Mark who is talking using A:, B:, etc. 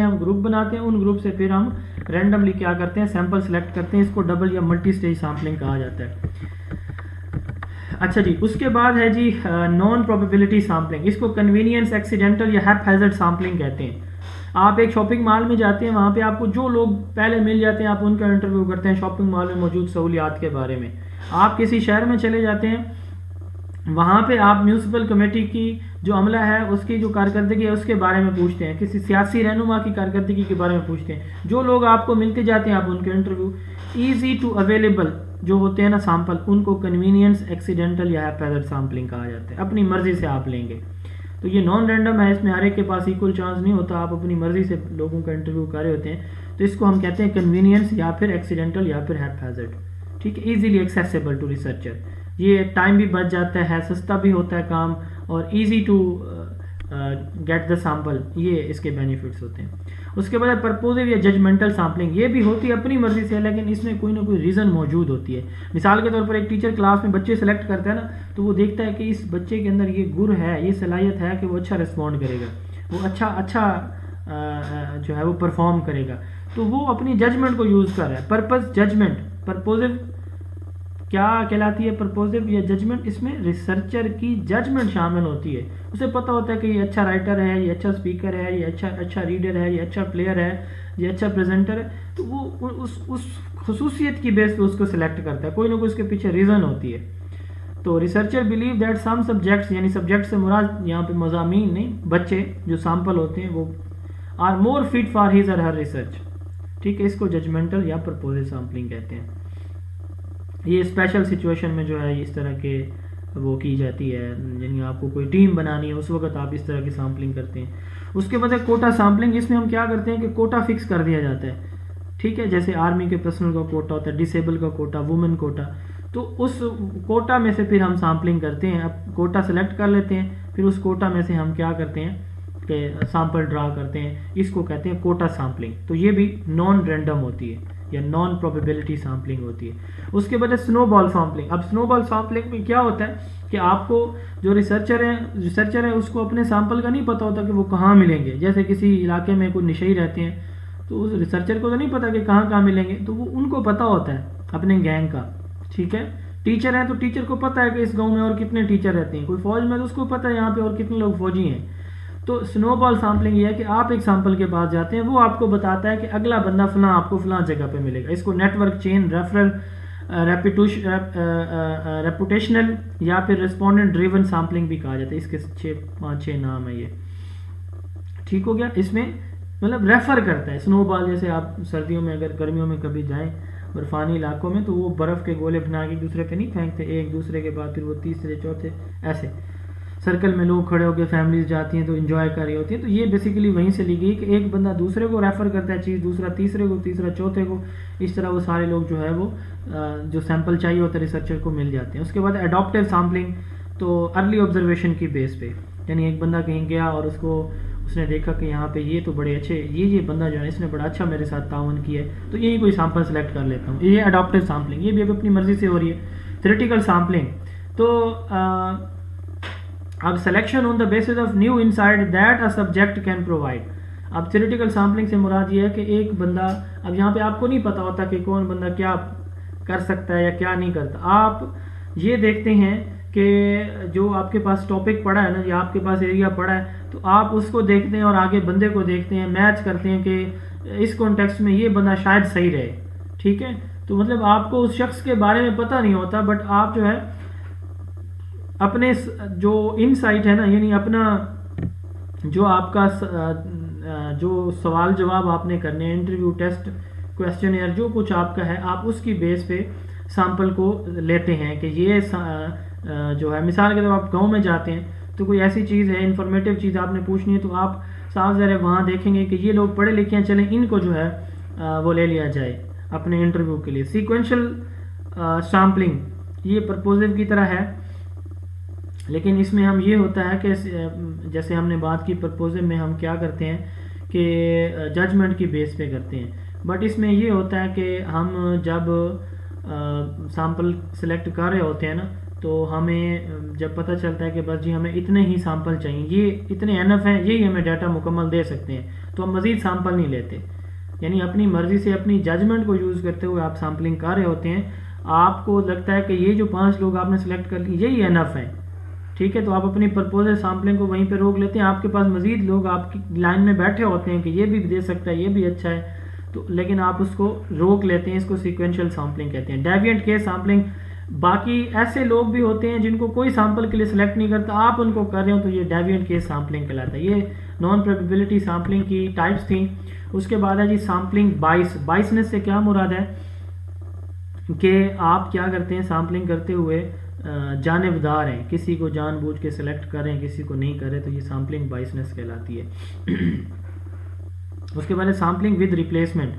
A: हम ग्रुप बनाते हैं, उन ग्रुप से फिर हम रैंडमली क्या करते हैं, सैंपल सेलेक्ट करते हैं। इसको डबल या मल्टी स्टेज सैम्पलिंग कहा जाता है। अच्छा जी, उसके बाद है जी नॉन प्रोबेबिलिटी सैम्पलिंग। इसको कन्वीनियंस एक्सीडेंटल या हैपहैज़र्ड सैम्पलिंग कहते हैं। आप एक शॉपिंग मॉल में जाते हैं, वहाँ पे आपको जो लोग पहले मिल जाते हैं आप उनका इंटरव्यू करते हैं शॉपिंग मॉल में मौजूद सहूलियात के बारे में। आप किसी शहर में चले जाते हैं, वहाँ पे आप म्यूनसिपल कमेटी की जो अमला है उसकी जो कारकर्दगी है उसके बारे में पूछते हैं, किसी सियासी रहनुमा की कारकर्दगी के बारे में पूछते हैं। जो लोग आपको मिलते जाते हैं आप उनके इंटरव्यू ईजी टू अवेलेबल जो होते हैं ना सैंपल, उनको कन्वीनियंस एक्सीडेंटल या हैपहैज़र्ड सैम्पलिंग कहा जाता है। अपनी मर्जी से आप लेंगे। तो ये नॉन रैंडम है, इसमें हर एक के पास इक्वल चांस नहीं होता, आप अपनी मर्जी से लोगों का इंटरव्यू कर रहे होते हैं। तो इसको हम कहते हैं कन्वीनियंस या फिर एक्सीडेंटल या फिर हैपहैज़र्ड। ठीक है, ईजिली एक्सेसिबल टू रिसर्चर। ये टाइम भी बच जाता है, सस्ता भी होता है काम, और easy to get the sample, ये इसके बेनिफिट्स होते हैं। उसके बाद परपोजिव या जजमेंटल सैम्पलिंग, ये भी होती है अपनी मर्जी से, लेकिन इसमें कोई ना कोई रीज़न मौजूद होती है। मिसाल के तौर पर एक टीचर क्लास में बच्चे सेलेक्ट करता है ना, तो वो देखता है कि इस बच्चे के अंदर ये गुण है, ये सलाहियत है कि वो अच्छा रिस्पॉन्ड करेगा, वो अच्छा जो है वो परफॉर्म करेगा, तो वो अपनी जजमेंट को यूज़ कर रहा है। पर्पस जजमेंट, परपोजिव क्या कहलाती है, परपोजिव या जजमेंट, इसमें रिसर्चर की जजमेंट शामिल होती है। उसे पता होता है कि ये अच्छा राइटर है, ये अच्छा स्पीकर है, ये अच्छा रीडर है, ये अच्छा प्लेयर है, ये अच्छा प्रेजेंटर है, तो वो उस खसूसियत की बेस पे उसको सिलेक्ट करता है। कोई ना कोई उसके पीछे रीज़न होती है। तो researcher believe that some subjects, यानी सब्जेक्ट से मुराद यहाँ पे मज़ामीन नहीं, बच्चे जो सैंपल होते हैं वो are more fit for his or her research. ठीक है, इसको जजमेंटल या प्रपोजिव सैम्पलिंग कहते हैं। ये स्पेशल सिचुएशन में जो है इस तरह के वो की जाती है, यानी आपको कोई टीम बनानी है उस वक्त आप इस तरह की सैम्पलिंग करते हैं। उसके बाद कोटा सैम्पलिंग, इसमें हम क्या करते हैं कि कोटा फिक्स कर दिया जाता है। ठीक है, जैसे आर्मी के पर्सनल का कोटा होता है, डिसेबल का कोटा, वुमेन कोटा, तो उस कोटा में से फिर हम सैम्पलिंग करते हैं। अब कोटा सेलेक्ट कर लेते हैं, फिर उस कोटा में से हम क्या करते हैं कि सैंपल ड्रा करते हैं। इसको कहते हैं कोटा सैम्पलिंग। तो ये भी नॉन रैंडम होती है या नॉन प्रोबेबिलिटी सैम्पलिंग होती है। उसके बाद स्नोबॉल सैम्पलिंग। अब स्नोबॉल सैम्पलिंग में क्या होता है कि आपको जो रिसर्चर है उसको अपने सैंपल का नहीं पता होता कि वो कहाँ मिलेंगे। जैसे किसी इलाके में कोई नशई रहते हैं, तो उस रिसर्चर को तो नहीं पता कि कहाँ मिलेंगे, तो वो उनको पता होता है अपने गैंग का। ठीक है, टीचर है तो टीचर को पता है कि इस गाँव में और कितने टीचर रहते हैं, कोई फौज में तो उसको पता है यहाँ पे और कितने लोग फौजी हैं। तो स्नोबॉल सैम्पलिंग ये है कि आप एक सैंपल के पास जाते हैं, वो आपको बताता है कि अगला बंदा फलां आपको फलां जगह पे मिलेगा। इसको नेटवर्क चेन, रेफरल, रेपुटेशनल या फिर रिस्पोंडेंट ड्रिवन सैम्पलिंग भी कहा जाता है। इसके 5-6 नाम है ये। ठीक हो गया। इसमें मतलब रेफर करता है। स्नोबॉल जैसे आप सर्दियों में अगर गर्मियों में कभी जाएं बर्फानी इलाकों में, तो वो बर्फ़ के गोले बना के एक दूसरे पे नहीं फेंकते, एक दूसरे के बाद फिर वो तीसरे चौथे ऐसे सर्कल में लोग खड़े होकर फैमिलीज जाती हैं तो इन्जॉय कर रही होती हैं। तो ये बेसिकली वहीं से ली गई कि एक बंदा दूसरे को रेफ़र करता है चीज़, दूसरा तीसरे को, तीसरा चौथे को, इस तरह वो सारे लोग जो है वो जो सैंपल चाहिए होता है रिसर्चर को मिल जाते हैं। उसके बाद एडॉप्टिव सैम्पलिंग, तो अर्ली ऑब्जर्वेशन की बेस पे, यानी एक बंदा कहीं गया और उसने देखा कि यहाँ पे ये तो बड़े अच्छे, ये बंदा जो है इसने बड़ा अच्छा मेरे साथ ताउन किया है, तो यही कोई सैंपल सेलेक्ट कर लेता हूँ। ये एडॉप्टिव सैम्पलिंग, ये भी अब अपनी मर्जी से हो रही है। थ्योरेटिकल सैम्पलिंग, तो अब selection on the basis of new insight that a subject can provide. अब थ्योरेटिकल सैम्पलिंग से मुराद ये है कि एक बंदा, अब यहाँ पे आपको नहीं पता होता कि कौन बंदा क्या कर सकता है या क्या नहीं करता। आप ये देखते हैं कि जो आपके पास टॉपिक पड़ा है ना, या आपके पास एरिया पड़ा है, तो आप उसको देखते हैं और आगे बंदे को देखते हैं, मैच करते हैं कि इस कॉन्टेक्स्ट में ये बंदा शायद सही रहे। ठीक है, तो मतलब आपको उस शख्स के बारे में पता नहीं होता, बट आप जो है अपने जो इनसाइट है ना, यानी अपना जो आपका जो सवाल जवाब आपने करने हैं, इंटरव्यू, टेस्ट, क्वेश्चनर, जो कुछ आपका है, आप उसकी बेस पे सैंपल को लेते हैं कि ये जो है, मिसाल के तौर आप गांव में जाते हैं तो कोई ऐसी चीज़ है, इंफॉर्मेटिव चीज़ आपने पूछनी है, तो आप साफ ज़रा वहाँ देखेंगे कि ये लोग पढ़े लिखे हैं, चलें इनको जो है वो ले लिया जाए अपने इंटरव्यू के लिए। सीक्वेंशियल सैम्पलिंग, ये प्रपोजिव की तरह है, लेकिन इसमें हम ये होता है कि जैसे हमने बात की प्रपोजिव में हम क्या करते हैं कि जजमेंट की बेस पे करते हैं, बट इसमें ये होता है कि हम जब सैंपल सेलेक्ट कर रहे होते हैं ना, तो हमें जब पता चलता है कि बस जी हमें इतने ही सैंपल चाहिए, ये इतने एनफ हैं, यही हमें डाटा मुकम्मल दे सकते हैं, तो हम मज़ीद सैंपल नहीं लेते। यानी अपनी मर्ज़ी से अपनी जजमेंट को यूज़ करते हुए आप सैम्पलिंग कर रहे होते हैं, आपको लगता है कि ये जो 5 लोग आपने सेलेक्ट कर लिए यही एनफ हैं, ठीक है, तो आप अपनी प्रपोजल सैम्पलिंग को वहीं पे रोक लेते हैं। आपके पास मज़ीद लोग आपकी लाइन में बैठे होते हैं कि ये भी दे सकता है, ये भी अच्छा है, तो लेकिन आप उसको रोक लेते हैं। इसको सीक्वेंशियल सैम्पलिंग कहते हैं। डेविएंट केस सैम्पलिंग, बाकी ऐसे लोग भी होते हैं जिनको कोई सैंपल के लिए सिलेक्ट नहीं करता, आप उनको कर रहे हो, तो ये डेविएंट केस सैम्पलिंग कहलाता है। ये नॉन प्रोबेबिलिटी सैम्पलिंग की टाइप्स थी। उसके बाद है जी सैम्पलिंग बाइस। बाइसनेस से क्या मुराद है कि आप क्या करते हैं, सैम्पलिंग करते हुए जानबदार हैं, किसी को जानबूझ के सिलेक्ट करें, किसी को नहीं करें, तो ये सैम्पलिंग बाइसनेस कहलाती है। उसके बाद सैम्पलिंग विद रिप्लेसमेंट।